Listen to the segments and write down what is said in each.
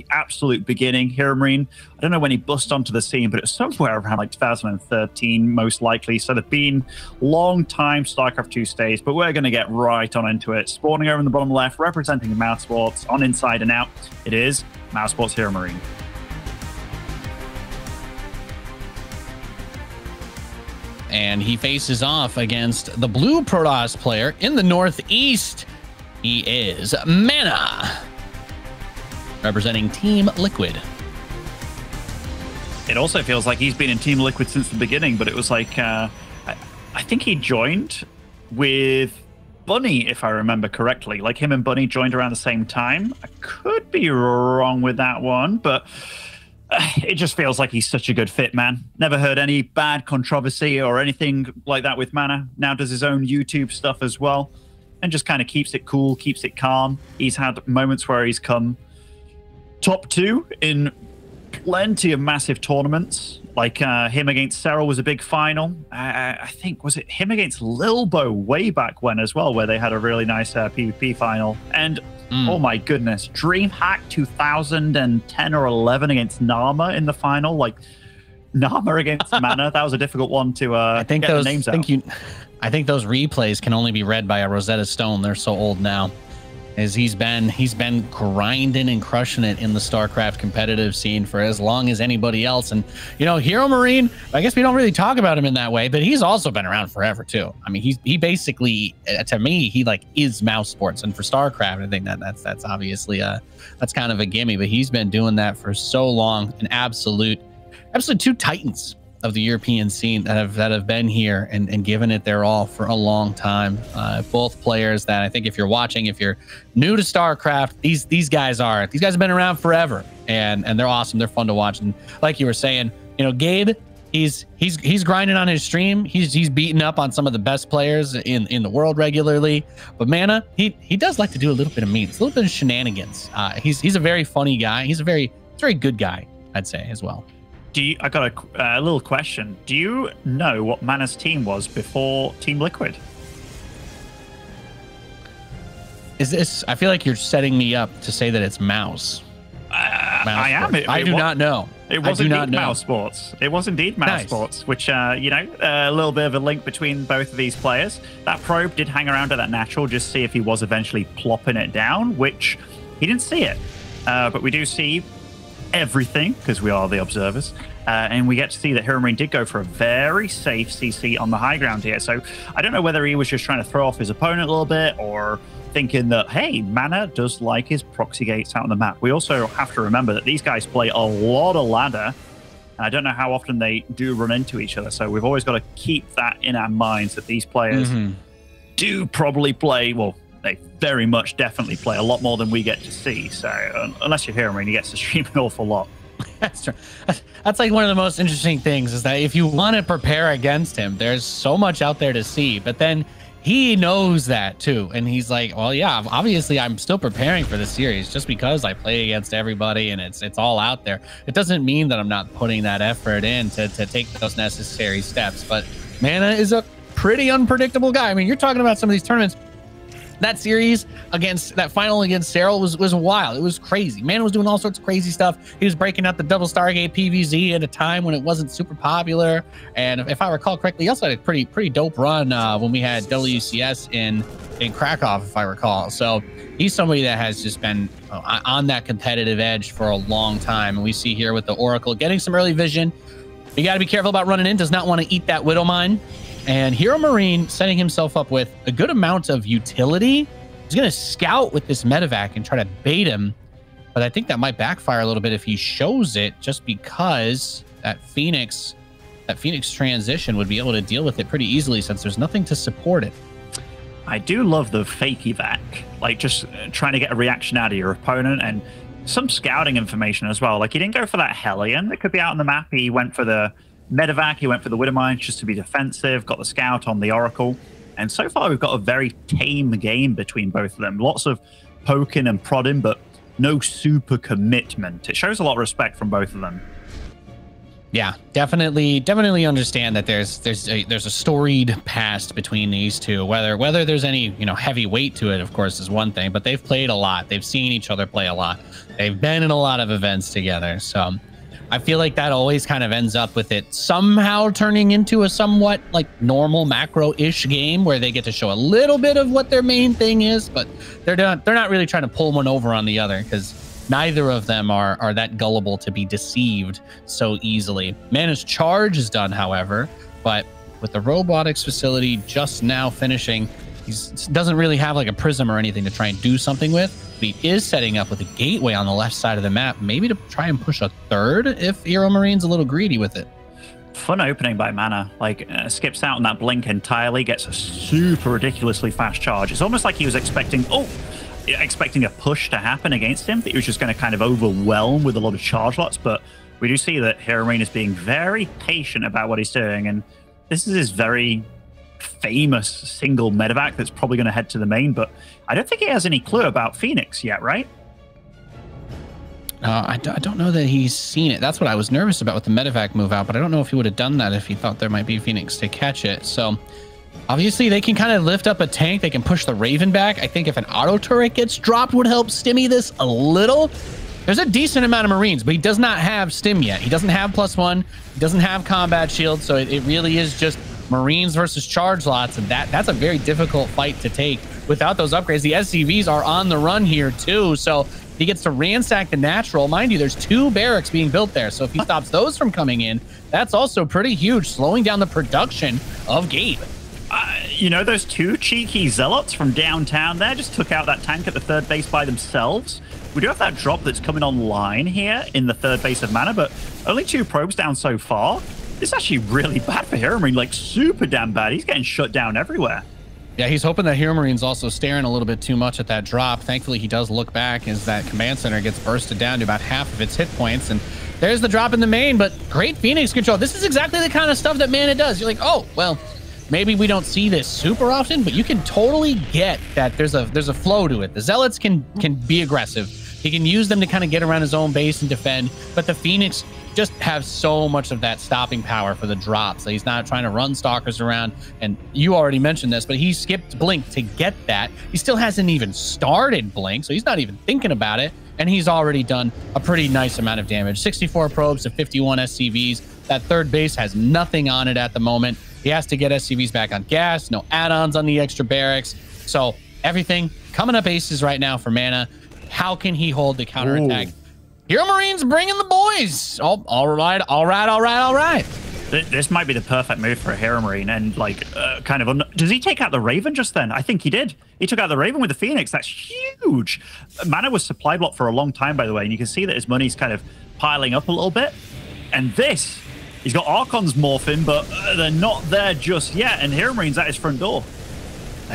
the absolute beginning. HeroMarine, I don't know when he bust onto the scene, but it's somewhere around like 2013, most likely. So they've been long time StarCraft 2 stays, but we're going to get right on into it. Spawning over in the bottom left, representing Mousesports on Inside and Out, it is Mousesports HeroMarine. And he faces off against the blue Protoss player in the Northeast. He is MaNa, representing Team Liquid. It also feels like he's been in Team Liquid since the beginning, but it was like, I think he joined with Bunny, if I remember correctly. Like him and Bunny joined around the same time. I could be wrong with that one, but it just feels like he's such a good fit, man. Never heard any bad controversy or anything like that with MaNa. Now does his own YouTube stuff as well and just kind of keeps it cool, keeps it calm. He's had moments where he's come top 2 in plenty of massive tournaments. Like him against Serral was a big final. I think, was it him against Lilbo way back when as well, where they had a really nice PvP final. And oh my goodness, DreamHack 2010 or 11 against Nama in the final. Like Nama against MaNa, that was a difficult one to I think get those the names out. I think those replays can only be read by a Rosetta Stone. They're so old now. As he's been grinding and crushing it in the StarCraft competitive scene for as long as anybody else. And you know, HeroMarine, I guess we don't really talk about him in that way, but he's also been around forever too. I mean, he basically, to me, he like is Mousesports, and for StarCraft, I think that's obviously that's kind of a gimme. But he's been doing that for so long. An absolute 2 titans of the European scene that have been here and given it their all for a long time. Both players that I think, if you're watching, if you're new to StarCraft, these guys have been around forever, and they're awesome. They're fun to watch. And like you were saying, you know, Gabe, he's grinding on his stream. He's beating up on some of the best players in the world regularly. But MaNa, he does like to do a little bit of memes, a little bit of shenanigans. He's a very funny guy. He's a very good guy, I'd say, as well. I got a little question. Do you know what MaNa's team was before Team Liquid? Is this? I feel like you're setting me up to say that it's Mouse. I am. I do not know. It was indeed Mousesports. It was indeed Mousesports, nice. Which, you know, a little bit of a link between both of these players. That probe did hang around at that natural just to see if he was eventually plopping it down, which he didn't see it. But we do see everything because we are the observers, and we get to see that HeroMarine did go for a very safe CC on the high ground here. So I don't know whether he was just trying to throw off his opponent a little bit, or thinking that, hey, MaNa does like his proxy gates out on the map. We also have to remember that these guys play a lot of ladder, and I don't know how often they do run into each other. So we've always got to keep that in our minds, that these players do probably play, well, they very much definitely play a lot more than we get to see. So unless you're HeroMarine, you get to stream an awful lot. That's true. That's like one of the most interesting things, is that if you want to prepare against him, there's so much out there to see. But then he knows that too, and he's like, well, yeah, obviously I'm still preparing for the series. Just because I play against everybody and it's all out there, it doesn't mean that I'm not putting that effort in to take those necessary steps. But MaNa is a pretty unpredictable guy. I mean, you're talking about some of these tournaments. That series against that final against Serral was wild. It was crazy. MaNa was doing all sorts of crazy stuff. He was breaking out the double Stargate PVZ at a time when it wasn't super popular. And if I recall correctly, he also had a pretty dope run when we had WCS in Krakow, if I recall. So he's somebody that has just been on that competitive edge for a long time. And we see here with the Oracle getting some early vision. You got to be careful about running in. Does not want to eat that Widow Mine. And HeroMarine setting himself up with a good amount of utility. He's going to scout with this medevac and try to bait him. But I think that might backfire a little bit if he shows it, just because that Phoenix transition would be able to deal with it pretty easily, since there's nothing to support it. I do love the fake evac, like just trying to get a reaction out of your opponent, and some scouting information as well. Like, he didn't go for that Hellion that could be out on the map. He went for the medevac, he went for the Widow Mine just to be defensive, got the scout on the Oracle. And so far, we've got a very tame game between both of them. Lots of poking and prodding, but no super commitment. It shows a lot of respect from both of them. Yeah, definitely understand that there's a storied past between these two. Whether there's any, you know, heavy weight to it, of course, is one thing, but they've played a lot. They've seen each other play a lot. They've been in a lot of events together. So I feel like that always kind of ends up with it somehow turning into a somewhat like normal macro-ish game where they get to show a little bit of what their main thing is, but they're not really trying to pull one over on the other, because neither of them are that gullible to be deceived so easily. MaNa's charge is done, however, but with the robotics facility just now finishing, he doesn't really have like a prism or anything to try and do something with. But he is setting up with a gateway on the left side of the map, maybe to try and push a third if HeroMarine's a little greedy with it. Fun opening by MaNa. Like, skips out on that blink entirely, gets a super ridiculously fast charge. It's almost like he was expecting a push to happen against him, that he was just going to kind of overwhelm with a lot of charge lots. But we do see that HeroMarine is being very patient about what he's doing, and this is his very famous single medevac that's probably going to head to the main, but I don't think he has any clue about Phoenix yet, right? I don't know that he's seen it. That's what I was nervous about with the medevac move out, but I don't know if he would have done that if he thought there might be Phoenix to catch it. So obviously they can kind of lift up a tank. They can push the Raven back. I think if an auto turret gets dropped would help stimmy this a little. There's a decent amount of Marines, but he does not have stim yet. He doesn't have +1. He doesn't have combat shield. So it really is just Marines versus charge lots. And that's a very difficult fight to take without those upgrades. The SCVs are on the run here too. So he gets to ransack the natural. Mind you, there's 2 barracks being built there. So if he stops those from coming in, that's also pretty huge, slowing down the production of Gabe. You know, those 2 cheeky zealots from downtown there just took out that tank at the third base by themselves. We do have that drop that's coming online here in the third base of MaNa, but only 2 probes down so far. It's actually really bad for HeroMarine, like super damn bad. He's getting shut down everywhere. Yeah, he's hoping that HeroMarine's also staring a little bit too much at that drop. Thankfully, he does look back as that command center gets bursted down to about half of its hit points, and there's the drop in the main, but great Phoenix control. This is exactly the kind of stuff that MaNa does. You're like, oh, well, maybe we don't see this super often, but you can totally get that there's a flow to it. The Zealots can be aggressive. He can use them to kind of get around his own base and defend, but the Phoenix just have so much of that stopping power for the drop. So he's not trying to run stalkers around. And you already mentioned this, but he skipped blink to get that. He still hasn't even started blink, so he's not even thinking about it. And he's already done a pretty nice amount of damage. 64 probes to 51 SCVs. That third base has nothing on it at the moment. He has to get SCVs back on gas, no add-ons on the extra barracks. So everything coming up aces right now for MaNa. How can he hold the counterattack? HeroMarine's bringing the boys. Oh, all right. This might be the perfect move for a HeroMarine, and like does he take out the Raven just then? I think he did. He took out the Raven with the Phoenix. That's huge. MaNa was supply block for a long time, by the way, and you can see that his money's kind of piling up a little bit. And this, he's got Archons morphing, but they're not there just yet, and HeroMarine's at his front door.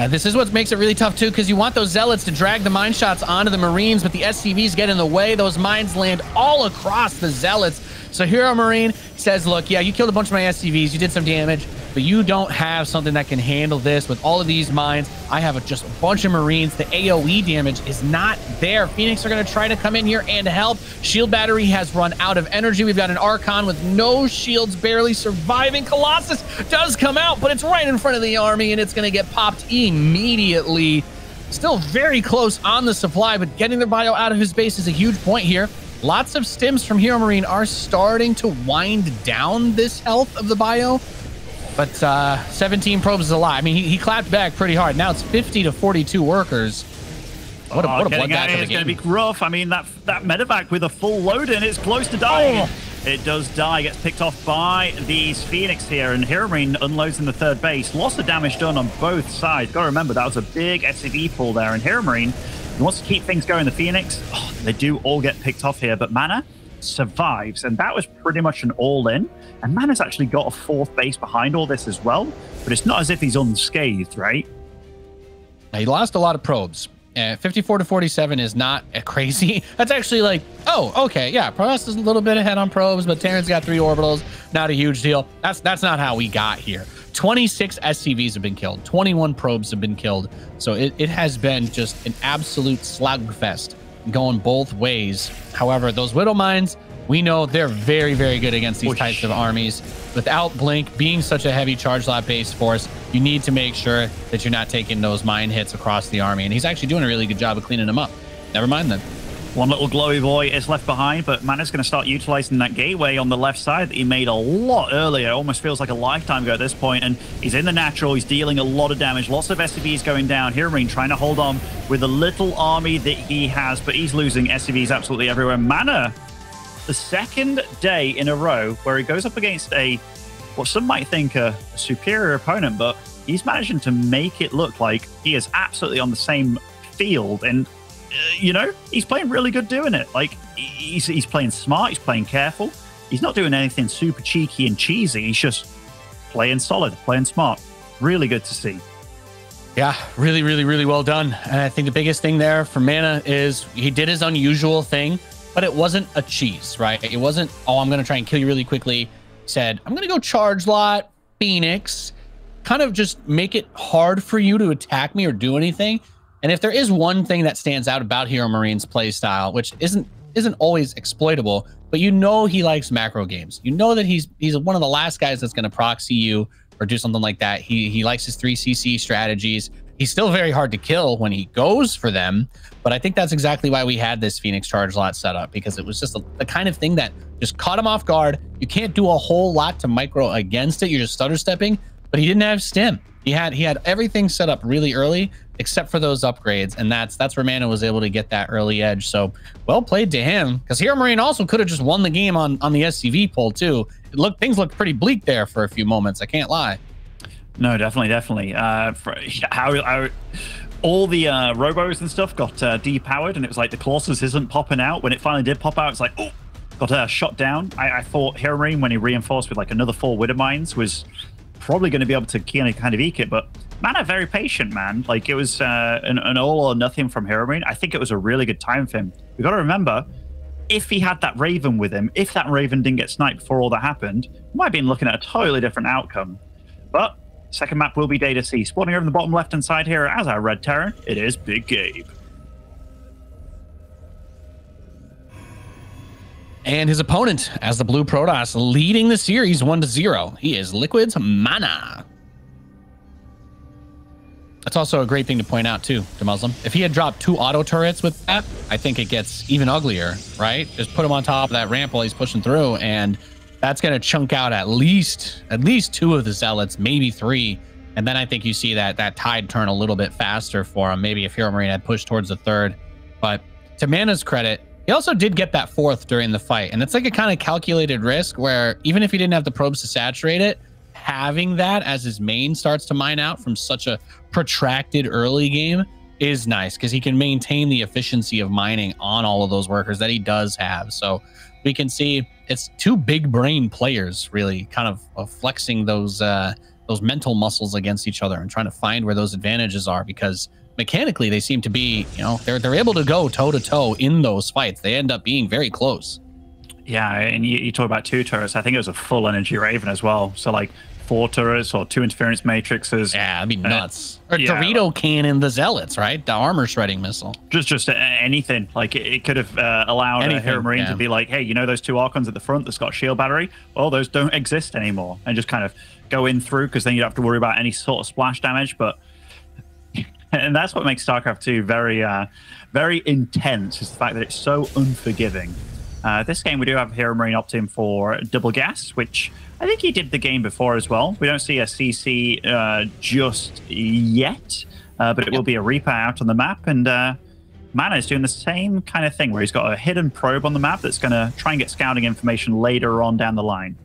This is what makes it really tough, too, because you want those Zealots to drag the mine shots onto the Marines, but the SCVs get in the way. Those mines land all across the Zealots. So HeroMarine says, look, yeah, you killed a bunch of my SCVs. You did some damage, but you don't have something that can handle this with all of these mines. I have just a bunch of Marines. The AoE damage is not there. Phoenix are going to try to come in here and help. Shield battery has run out of energy. We've got an Archon with no shields, barely surviving. Colossus does come out, but it's right in front of the army, and it's going to get popped immediately. Still very close on the supply, but getting the bio out of his base is a huge point here. Lots of stims from HeroMarine are starting to wind down this health of the bio, but 17 probes is a lot. I mean, he clapped back pretty hard. Now it's 50 to 42 workers. What a bloodbath of the game. It's going to be rough. I mean, that medevac with a full load in, it's close to dying. Oh. It does die, gets picked off by these Phoenix here, and HeroMarine unloads in the third base. Lots of damage done on both sides. Got to remember, that was a big SCV pull there, and HeroMarine wants to keep things going. The Phoenix, they do all get picked off here, but MaNa survives, and that was pretty much an all-in. And MaNa's actually got a fourth base behind all this as well, but it's not as if he's unscathed, right? He lost a lot of probes. 54 to 47 is not a crazy. That's actually like, oh, okay, yeah, Protoss is a little bit ahead on probes, but Terran's got 3 orbitals. Not a huge deal. That's not how we got here. 26 SCVs have been killed. 21 probes have been killed. So it has been just an absolute slugfest going both ways. However, those Widow mines, We know they're very, very good against these types of armies. Without Blink being such a heavy charge lot based force, you need to make sure that you're not taking those mine hits across the army. And he's actually doing a really good job of cleaning them up. Never mind then. One little glowy boy is left behind, but MaNa's going to start utilizing that gateway on the left side that he made a lot earlier. It almost feels like a lifetime ago at this point, and he's in the natural. He's dealing a lot of damage. Lots of SCVs going down. HeroMarine trying to hold on with the little army that he has, but he's losing SCVs absolutely everywhere. MaNa, the second day in a row where he goes up against what some might think a superior opponent, but he's managing to make it look like he is absolutely on the same field. And you know, he's playing really good doing it. Like, he's playing smart, he's playing careful. He's not doing anything super cheeky and cheesy. He's just playing solid, playing smart. Really good to see. Yeah, really, really, really well done. And I think the biggest thing there for MaNa is he did his unusual thing, but it wasn't a cheese, right? It wasn't, oh, I'm going to try and kill you really quickly. He said, I'm going to go charge lot, Phoenix, kind of just make it hard for you to attack me or do anything. And if there is one thing that stands out about HeroMarine's play style, which isn't always exploitable, but you know he likes macro games. You know that he's one of the last guys that's going to proxy you or do something like that. He likes his 3CC strategies. He's still very hard to kill when he goes for them, but I think that's exactly why we had this Phoenix charge lot set up, because it was just the kind of thing that just caught him off guard. You can't do a whole lot to micro against it. You're just stutter stepping, but he didn't have stim. He had everything set up really early, except for those upgrades, and that's where MaNa was able to get that early edge. So well played to him, because HeroMarine also could have just won the game on the SCV poll too. Things looked pretty bleak there for a few moments. I can't lie. No, definitely. How all the robos and stuff got depowered, and it was like the Colossus isn't popping out. When it finally did pop out, it's like, oh, got shot down. I thought HeroMarine, when he reinforced with like another 4 Widow Mines, was probably going to be able to kind of eke it, but MaNa very patient, man. Like, it was an all or nothing from HeroMarine. I think it was a really good time for him. We got to remember, if he had that Raven with him, if that Raven didn't get sniped before all that happened, we might have been looking at a totally different outcome. But second map will be Day to See. Spawning over in the bottom left-hand side here as our Red Terror, it is Big Gabe. And his opponent, as the Blue Protoss, leading the series 1-0. He is Liquid's MaNa. That's also a great thing to point out too, to Muslim. If he had dropped 2 auto turrets with that, I think it gets even uglier, right? Just put him on top of that ramp while he's pushing through, and that's going to chunk out at least 2 of the Zealots, maybe 3. And then I think you see that tide turn a little bit faster for him. Maybe if HeroMarine had pushed towards the 3rd. But to MaNa's credit, he also did get that 4th during the fight. And it's like a kind of calculated risk where even if he didn't have the probes to saturate it, having that as his main starts to mine out from such a protracted early game is nice, because he can maintain the efficiency of mining on all of those workers that he does have. So we can see it's 2 big brain players really kind of flexing those mental muscles against each other and trying to find where those advantages are, because mechanically they seem to be, you know, they're able to go toe to toe in those fights. They end up being very close. Yeah, and you talk about 2 turrets. I think it was a full energy Raven as well. So like 4 turrets or 2 interference matrices. Yeah, that'd be nuts. Or yeah. Dorito cannon the Zealots, right? The armor shredding missile. Just anything. Like it could have allowed HeroMarine to be like, hey, you know those 2 Archons at the front that's got shield battery? Well, those don't exist anymore, and just kind of go in through, because then you don't have to worry about any sort of splash damage. But and that's what makes StarCraft 2 very, very intense, is the fact that it's so unforgiving. This game, we do have HeroMarine opting for double gas, which I think he did the game before as well. We don't see a CC just yet, but it will be a Reaper out on the map. And MaNa is doing the same kind of thing, where he's got a hidden probe on the map that's going to try and get scouting information later on down the line.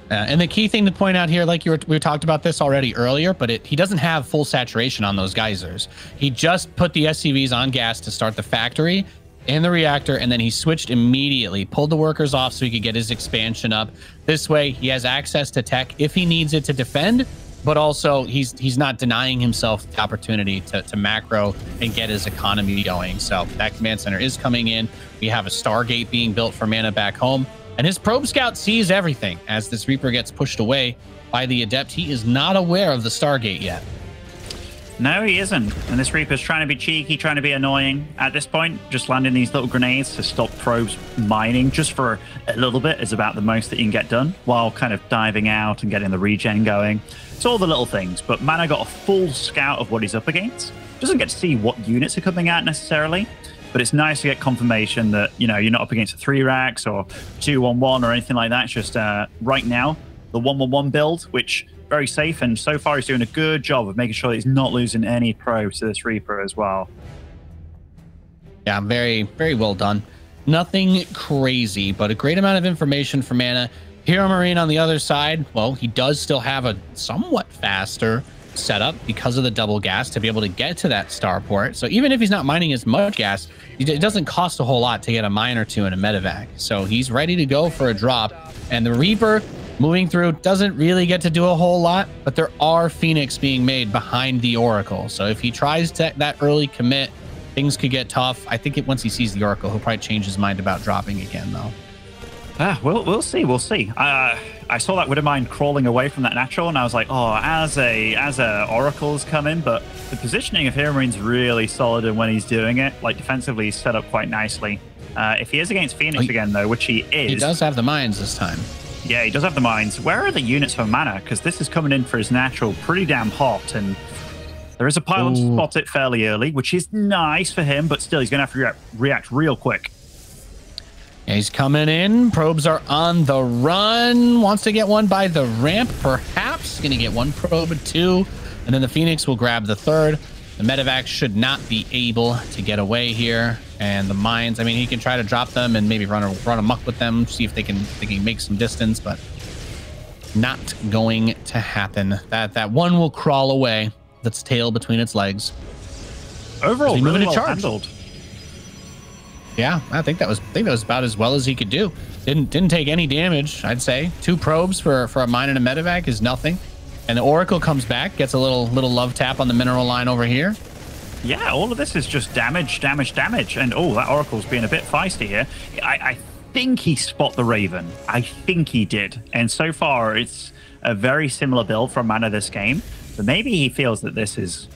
And the key thing to point out here, like we talked about this already earlier, but he doesn't have full saturation on those geysers. He just put the SCVs on gas to start the factory and the reactor, and then he switched immediately, pulled the workers off so he could get his expansion up. This way, he has access to tech if he needs it to defend, but also he's not denying himself the opportunity to macro and get his economy going. So that command center is coming in. We have a Stargate being built for MaNa back home. And his probe scout sees everything as this Reaper gets pushed away by the Adept. He is not aware of the Stargate yet. No, he isn't. And this Reaper's trying to be cheeky, trying to be annoying. At this point, just landing these little grenades to stop probes mining just for a little bit is about the most that you can get done while kind of diving out and getting the regen going. It's all the little things, but MaNa got a full scout of what he's up against. Doesn't get to see what units are coming out necessarily, but it's nice to get confirmation that, you know, you're not up against a 3-racks or 2-1-1 or anything like that. It's just right now, the 1-1-1 build, which very safe, and so far he's doing a good job of making sure that he's not losing any probes to this Reaper as well. Yeah, very, very well done. Nothing crazy, but a great amount of information for MaNa. HeroMarine on the other side, well, he does still have a somewhat faster setup because of the double gas to be able to get to that starport. So even if he's not mining as much gas, it doesn't cost a whole lot to get a mine or two in a medevac. So he's ready to go for a drop, and the Reaper moving through doesn't really get to do a whole lot, but there are Phoenix being made behind the Oracle. So if he tries to that early commit, things could get tough. I think once he sees the Oracle, he'll probably change his mind about dropping again, though. We'll see. We'll see. I saw that Widowmine crawling away from that natural, and I was like, oh, as a Oracle's coming, but the positioning of HeroMarine's really solid, and when he's doing it, like defensively, he's set up quite nicely. If he is against Phoenix again, though, which he is, he does have the mines this time. Yeah, he does have the mines. Where are the units for MaNa? Because this is coming in for his natural pretty damn hot, and there is a pylon to spot it fairly early, which is nice for him, but still, he's going to have to react real quick. Yeah, he's coming in. Probes are on the run. Wants to get one by the ramp, perhaps. Going to get one probe or two, and then the Phoenix will grab the third. The medevac should not be able to get away here. And the mines, I mean, he can try to drop them and maybe run amok with them, see if they can make some distance, but not going to happen. That one will crawl away, that's tail between its legs. Overall, really well handled. Yeah, I think that was about as well as he could do. Didn't take any damage, I'd say. 2 probes for a mine and a medevac is nothing. And the Oracle comes back, gets a little love tap on the mineral line over here. Yeah, all of this is just damage. And oh, that Oracle's being a bit feisty here. I think he spot the Raven. I think he did. And so far, it's a very similar build from MaNa this game. But maybe he feels that this is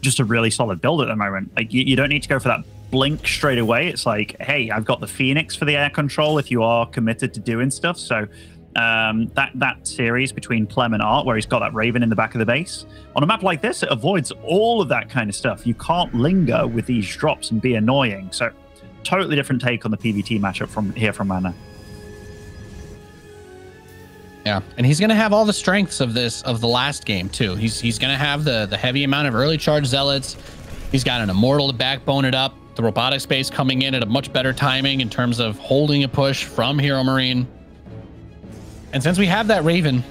just a really solid build at the moment. Like, you don't need to go for that blink straight away. It's like, hey, I've got the Phoenix for the air control if you are committed to doing stuff. So that series between Clem and Art, where he's got that Raven in the back of the base, on a map like this, it avoids all of that kind of stuff. You can't linger with these drops and be annoying. So totally different take on the PvT matchup from MaNa. Yeah, and he's going to have all the strengths of the last game too. He's going to have the heavy amount of early charge zealots. He's got an immortal to backbone it up. The robotic space coming in at a much better timing in terms of holding a push from HeroMarine. And since we have that Raven,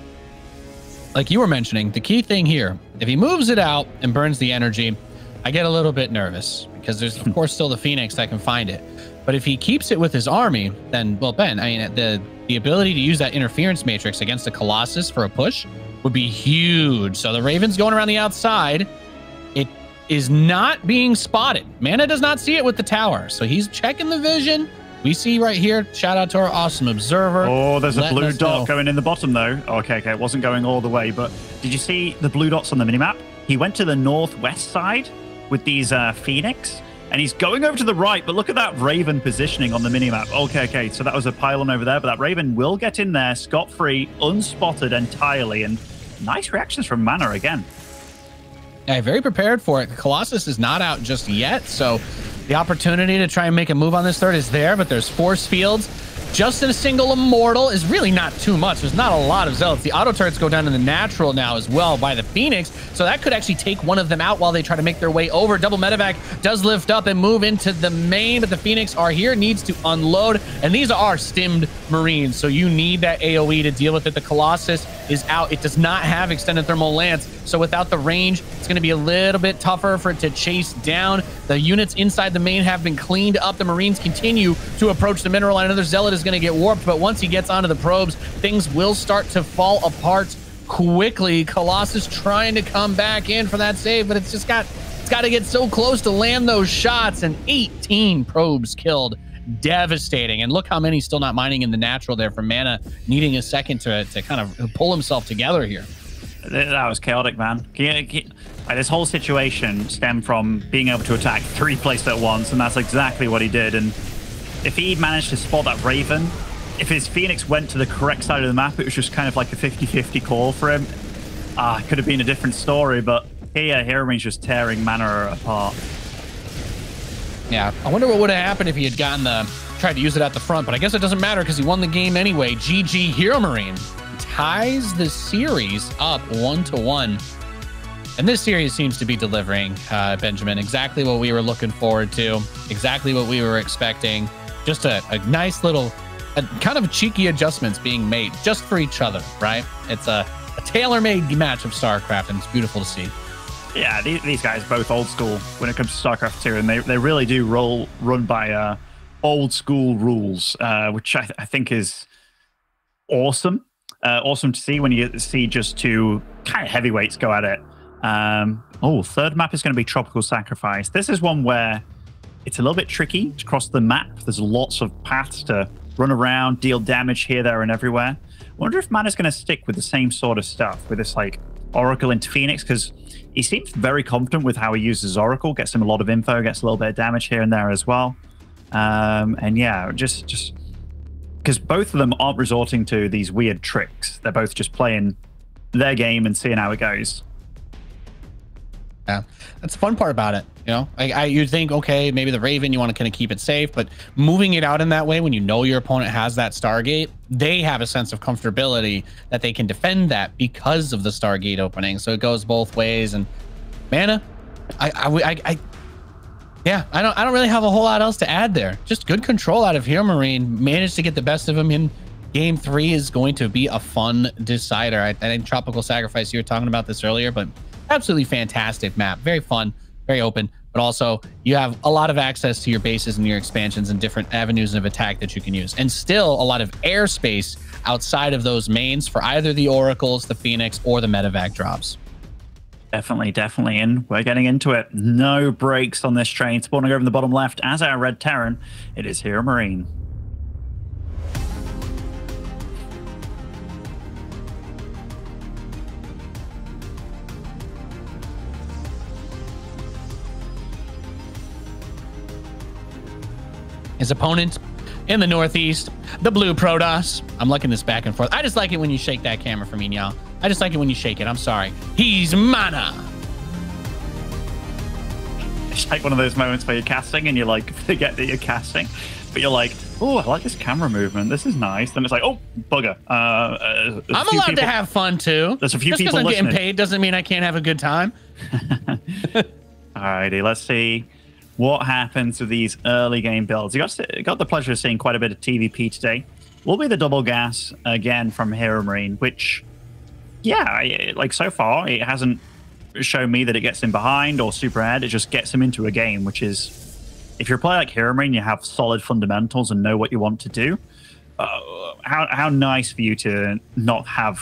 like you were mentioning, the key thing here, if he moves it out and burns the energy, I get a little bit nervous because there's, of course, still the Phoenix that can find it. But if he keeps it with his army, then, well, Ben, I mean, the ability to use that interference matrix against the Colossus for a push would be huge. So the Raven's going around the outside. It is not being spotted. MaNa does not see it with the tower. So he's checking the vision. We see right here, shout out to our awesome observer. Oh, there's a blue dot going in the bottom, though. Okay, it wasn't going all the way, but did you see the blue dots on the minimap? He went to the northwest side with these Phoenix, and he's going over to the right, but look at that Raven positioning on the minimap. Okay, so that was a pylon over there, but that Raven will get in there scot-free, unspotted entirely, and nice reactions from MaNa again. Yeah, very prepared for it. The Colossus is not out just yet, so the opportunity to try and make a move on this third is there, but there's force fields. Just in a single immortal is really not too much. There's not a lot of zealots. The auto turrets go down in the natural now as well by the Phoenix, so that could actually take one of them out while they try to make their way over. Double medevac does lift up and move into the main, but the Phoenix are here, needs to unload, and these are stimmed Marines, so you need that AoE to deal with it. The Colossus is out. It does not have extended thermal lance, so without the range, it's going to be a little bit tougher for it to chase down. The units inside the main have been cleaned up. The Marines continue to approach the mineral line. Another zealot is going to get warped, but once he gets onto the probes, things will start to fall apart quickly. Colossus trying to come back in for that save, but it's got to get so close to land those shots, and 18 probes killed. Devastating. And look how many still not mining in the natural there from MaNa, needing a second to kind of pull himself together here. That was chaotic, man. This whole situation stemmed from being able to attack 3 places at once, and that's exactly what he did. And if he managed to spot that Raven, if his Phoenix went to the correct side of the map, it was just kind of like a 50-50 call for him. It could have been a different story, but here, HeroMarine's just tearing MaNa apart. Yeah, I wonder what would have happened if he had gotten tried to use it at the front, but I guess it doesn't matter because he won the game anyway. GG, HeroMarine ties the series up 1-1. And this series seems to be delivering, Benjamin, exactly what we were looking forward to, exactly what we were expecting. Just a nice little, kind of cheeky adjustments being made just for each other, right? It's a tailor-made match of StarCraft, and it's beautiful to see. Yeah, these guys both old school when it comes to StarCraft 2, and they really do run by old school rules, which I think is awesome. Awesome to see when you see just 2 kind of heavyweights go at it. Third map is going to be Tropical Sacrifice. This is one where it's a little bit tricky to cross the map. There's lots of paths to run around, deal damage here, there, and everywhere. I wonder if MaNa's going to stick with the same sort of stuff with this like Oracle into Phoenix, because he seems very confident with how he uses Oracle, gets him a lot of info, gets a little bit of damage here and there as well. And yeah, just because both of them aren't resorting to these weird tricks. They're both just playing their game and seeing how it goes. Yeah, that's the fun part about it. You know, you'd think, okay, maybe the Raven, you want to kind of keep it safe, but moving it out in that way, when you know your opponent has that Stargate, they have a sense of comfortability that they can defend that because of the Stargate opening. So it goes both ways. And MaNa, I don't really have a whole lot else to add there. Just good control out of HeroMarine. Managed to get the best of him in game 3 is going to be a fun decider. I think Tropical Sacrifice, you were talking about this earlier, but absolutely fantastic map. Very fun, very open, but also you have a lot of access to your bases and your expansions and different avenues of attack that you can use. And still a lot of airspace outside of those mains for either the Oracles, the Phoenix, or the Medevac drops. Definitely. And we're getting into it. No brakes on this train. Spawning over in the bottom left as our Red Terran, it is HeroMarine. His opponent in the northeast, the blue Protoss. I'm liking this back and forth. I just like it when you shake that camera for me, y'all. I just like it when you shake it. I'm sorry. He's MaNa. It's like one of those moments where you're casting and you like forget that you're casting, but you're like, oh, I like this camera movement. This is nice. Then it's like, oh, bugger. I'm allowed to have fun too. There's a few people listening. Just because I'm getting paid doesn't mean I can't have a good time. Alrighty, let's see what happens with these early game builds. You got the pleasure of seeing quite a bit of TVP today. Will be the double gas again from HeroMarine, which, yeah, like so far, it hasn't shown me that it gets him behind or super ahead. It just gets him into a game, which is, if you're a player like HeroMarine, you have solid fundamentals and know what you want to do. How nice for you to not have,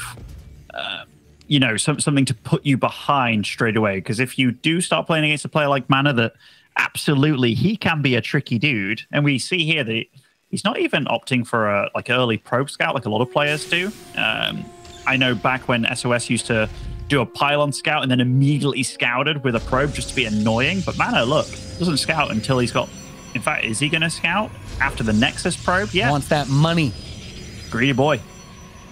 you know, something to put you behind straight away. Because if you do start playing against a player like MaNa, that absolutely he can be a tricky dude, and we see here that he's not even opting for a like early probe scout like a lot of players do. I know back when SOS used to do a pylon scout and then immediately scouted with a probe just to be annoying. But MaNa, look, doesn't scout until he's got... In fact, is he going to scout after the Nexus probe? Yeah. Wants that money. Greedy boy.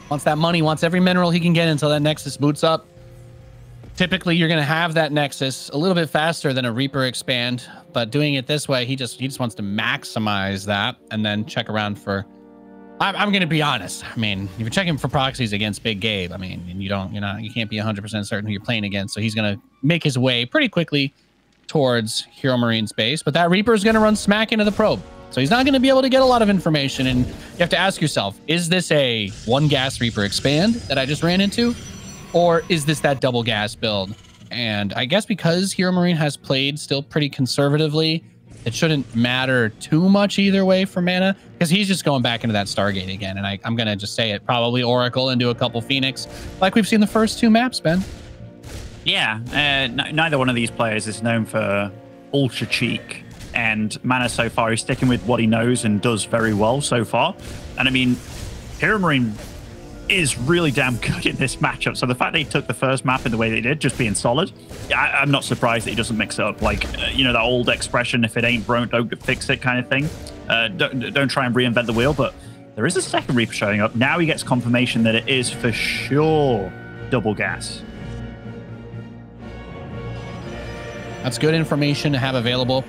Wants that money. Wants every mineral he can get until that Nexus boots up. Typically, you're going to have that Nexus a little bit faster than a Reaper expand. But doing it this way, he just wants to maximize that and then check around for... I'm going to be honest. I mean, if you're checking for proxies against Big Gabe, I mean, and you can't be 100% certain who you're playing against. So he's going to make his way pretty quickly towards HeroMarine's base. But that Reaper is going to run smack into the probe. So he's not going to be able to get a lot of information. And you have to ask yourself, is this a one gas Reaper expand that I just ran into? Or is this that double gas build? And I guess because HeroMarine has played still pretty conservatively, it shouldn't matter too much either way for MaNa, because he's just going back into that Stargate again. And I'm going to just say it, probably Oracle and do a couple Phoenix, like we've seen the first 2 maps, Ben. Yeah, neither one of these players is known for ultra cheek. And MaNa so far is sticking with what he knows and does very well so far. And I mean, HeroMarine is really damn good in this matchup. So the fact that he took the first map in the way that he did, just being solid, I'm not surprised that he doesn't mix it up. Like, you know, that old expression, if it ain't broke, don't fix it kind of thing. Don't try and reinvent the wheel, but there is a second Reaper showing up. Now he gets confirmation that it is for sure double gas. That's good information to have available.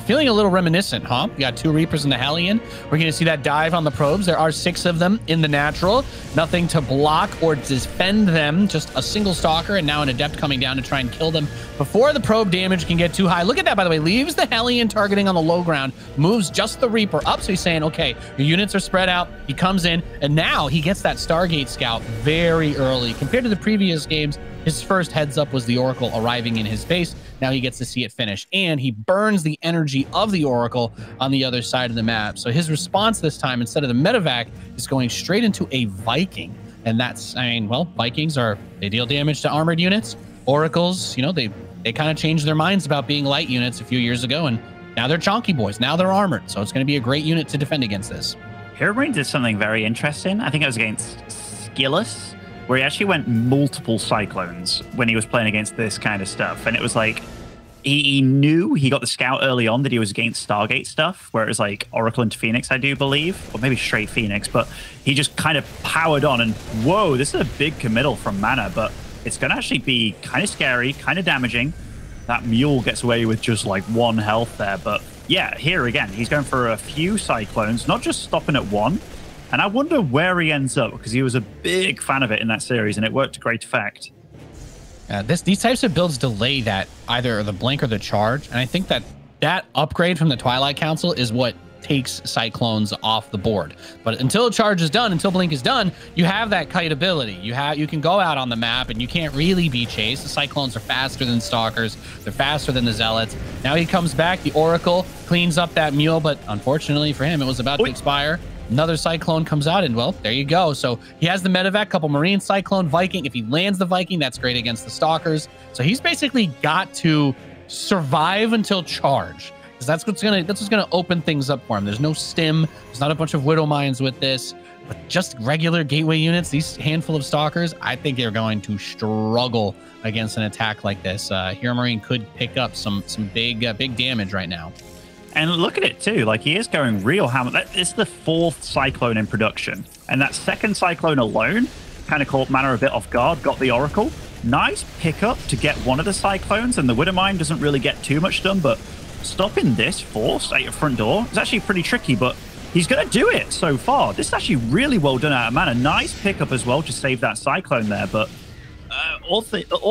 Feeling a little reminiscent, huh? We got 2 Reapers in the Hellion. We're going to see that dive on the probes. There are 6 of them in the natural. Nothing to block or defend them. Just a single Stalker and now an Adept coming down to try and kill them before the probe damage can get too high. Look at that, by the way. Leaves the Hellion targeting on the low ground. Moves just the Reaper up. So he's saying, okay, your units are spread out. He comes in and now he gets that Stargate Scout very early. Compared to the previous games, his first heads up was the Oracle arriving in his base. Now he gets to see it finish, and he burns the energy of the Oracle on the other side of the map. So his response this time, instead of the medevac, is going straight into a Viking. And that's, I mean, well, Vikings they deal damage to armored units. Oracles, you know, they kind of changed their minds about being light units a few years ago, and now they're chonky boys. Now they're armored. So it's going to be a great unit to defend against this. HeroMarine did something very interesting. I think it was against Skillus, where he actually went multiple Cyclones when he was playing against this kind of stuff. And it was like, he knew he got the scout early on that he was against Stargate stuff, where it was like Oracle into Phoenix, I do believe, or maybe straight Phoenix, but he just kind of powered on and, whoa, this is a big committal from MaNa, but it's going to actually be kind of scary, kind of damaging. That mule gets away with just like 1 health there, but yeah, here again, he's going for a few Cyclones, not just stopping at 1. And I wonder where he ends up, because he was a big fan of it in that series, and it worked to great effect. These types of builds delay that either the blink or the charge, and I think that upgrade from the Twilight Council is what takes Cyclones off the board. But until charge is done, until blink is done, you have that kite ability. You can go out on the map, and you can't really be chased. The Cyclones are faster than Stalkers. They're faster than the Zealots. Now he comes back. The Oracle cleans up that mule, but unfortunately for him, it was about to expire. Another Cyclone comes out, and well, there you go. So he has the medevac, couple Marine, Cyclone, Viking. If he lands the Viking, that's great against the Stalkers. So he's basically got to survive until charge, because that's what's gonna open things up for him. There's no stim. There's not a bunch of Widow Mines with this, but just regular gateway units. These handful of Stalkers, I think they're going to struggle against an attack like this. HeroMarine could pick up some big damage right now. And look at it too, like he is going real hammer. It's the 4th Cyclone in production. And that 2nd Cyclone alone kind of caught MaNa a bit off guard, got the Oracle. Nice pickup to get one of the Cyclones, and the Widow Mine doesn't really get too much done, but stopping this force at your front door is actually pretty tricky, but he's going to do it so far. This is actually really well done out of MaNa. Nice pickup as well to save that Cyclone there, but all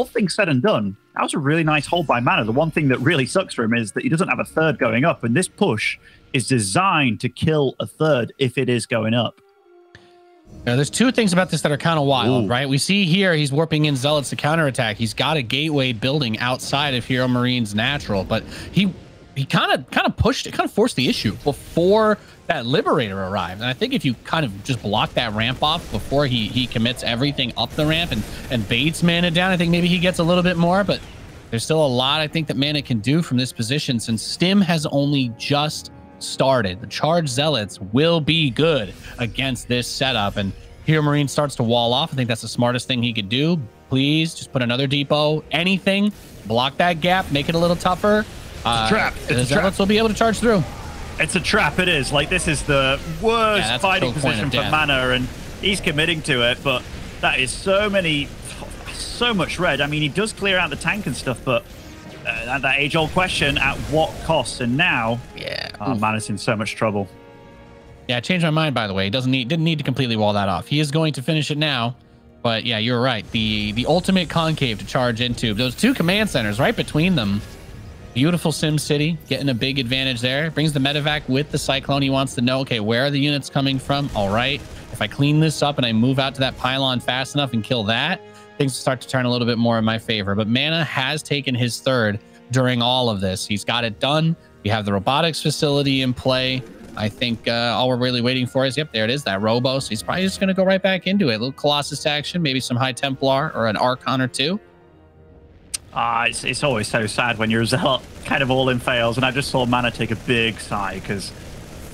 things said and done, that was a really nice hold by MaNa. The one thing that really sucks for him is that he doesn't have a 3rd going up, and this push is designed to kill a 3rd if it is going up. Now, there's 2 things about this that are kind of wild, right? We see here he's warping in Zealots to counterattack. He's got a gateway building outside of HeroMarine's natural, but he kind of pushed it, kind of forced the issue before that Liberator arrived. And I think if you kind of just block that ramp off before he commits everything up the ramp and baits MaNa down, I think maybe he gets a little bit more, but there's still a lot I think that MaNa can do from this position, since Stim has only just started. The Charged Zealots will be good against this setup, and HeroMarine starts to wall off. I think that's the smartest thing he could do. Please just put another depot, anything, block that gap, make it a little tougher. It's a trap. The Zealots will be able to charge through. It's a trap, it is. Like, this is the worst fighting position for MaNa, and he's committing to it, but that is so much red. I mean, he does clear out the tank and stuff, but that age-old question, at what cost? And now, MaNa's in so much trouble. Yeah, I changed my mind, by the way. Didn't need to completely wall that off. He is going to finish it now, but yeah, you're right. The ultimate concave to charge into. Those 2 command centers right between them. Beautiful Sim City, getting a big advantage there. Brings the medevac with the Cyclone. He wants to know, okay, where are the units coming from? All right, if I clean this up and I move out to that pylon fast enough and kill that, things start to turn a little bit more in my favor. But MaNa has taken his 3rd during all of this. He's got it done. We have the robotics facility in play. I think all we're really waiting for is, yep, there it is, that Robo. So he's probably just going to go right back into it. A little Colossus action, maybe some High Templar or an Archon or 2. It's always so sad when your Zealot kind of all in fails, and I just saw MaNa take a big sigh, because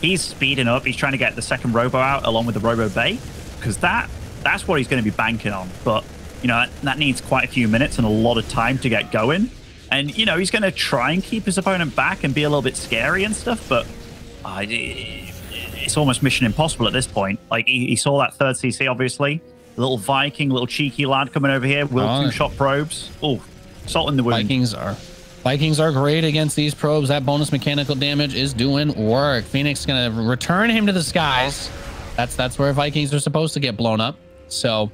he's speeding up. He's trying to get the 2nd Robo out along with the Robo Bay, because that That's what he's going to be banking on. But, you know, that needs quite a few minutes and a lot of time to get going. And, you know, he's going to try and keep his opponent back and be a little bit scary and stuff. But it's almost mission impossible at this point. Like, he saw that third CC, obviously. A little Viking, little cheeky lad coming over here. Will two-shot probes. Oh, salt in the wound. Vikings are great against these probes. That bonus mechanical damage is doing work. Phoenix is going to return him to the skies. That's where Vikings are supposed to get blown up. So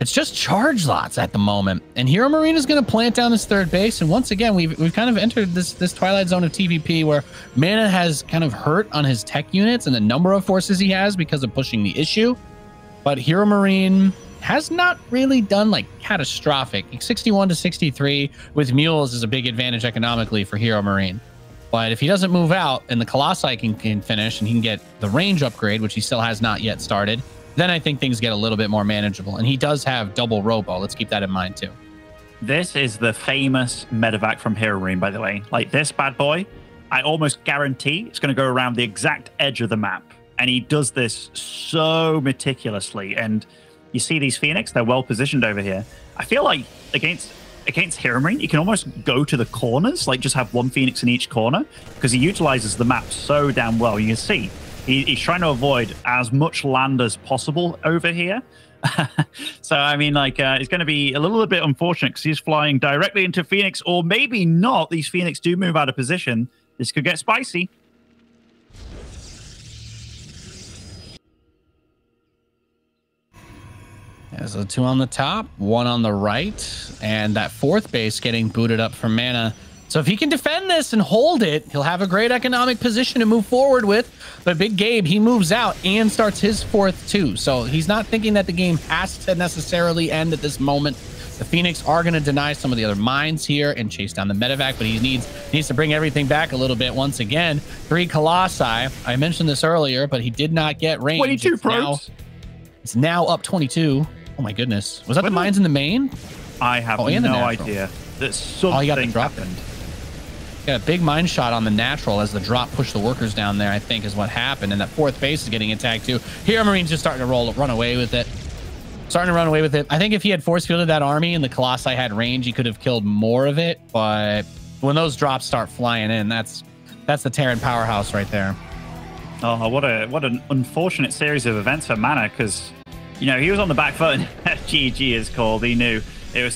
it's just charge lots at the moment. And HeroMarine is going to plant down this third base. And once again, we've kind of entered this twilight zone of TVP where MaNa has kind of hurt on his tech units and the number of forces he has because of pushing the issue. But HeroMarine has not really done like catastrophic. 61 to 63 with mules is a big advantage economically for HeroMarine. But if he doesn't move out and the Colossi can finish and he can get the range upgrade, which he still has not yet started, then I think things get a little bit more manageable. And he does have double robo. Let's keep that in mind too. This is the famous medevac from HeroMarine, by the way. Like this bad boy, I almost guarantee it's going to go around the exact edge of the map. And he does this so meticulously. And you see these Phoenix, they're well positioned over here. I feel like against HeroMarine, you can almost go to the corners, like just have one Phoenix in each corner, because he utilizes the map so damn well. You can see he's trying to avoid as much land as possible over here. So, I mean, like, it's going to be a little bit unfortunate because he's flying directly into Phoenix, or maybe not. These Phoenix do move out of position. This could get spicy. There's a 2 on the top, 1 on the right, and that fourth base getting booted up from MaNa. So if he can defend this and hold it, he'll have a great economic position to move forward with. But Big Gabe, he moves out and starts his fourth too. So he's not thinking that the game has to necessarily end at this moment. The Phoenix are going to deny some of the other mines here and chase down the medevac, but he needs to bring everything back a little bit. Once again, 3 Colossi. I mentioned this earlier, but he did not get range. 22 probes. It's now up 22. Oh my goodness. Was that the mines in the main? I have no idea. That something happened. Got a big mine shot on the natural as the drop pushed the workers down there, I think is what happened. And that fourth base is getting attacked too. HeroMarine's just starting to run away with it. I think if he had force fielded that army and the Colossi had range, he could have killed more of it. But when those drops start flying in, that's the Terran powerhouse right there. Oh, what an unfortunate series of events for MaNa, because, you know, he was on the back foot and GG is called. He knew it was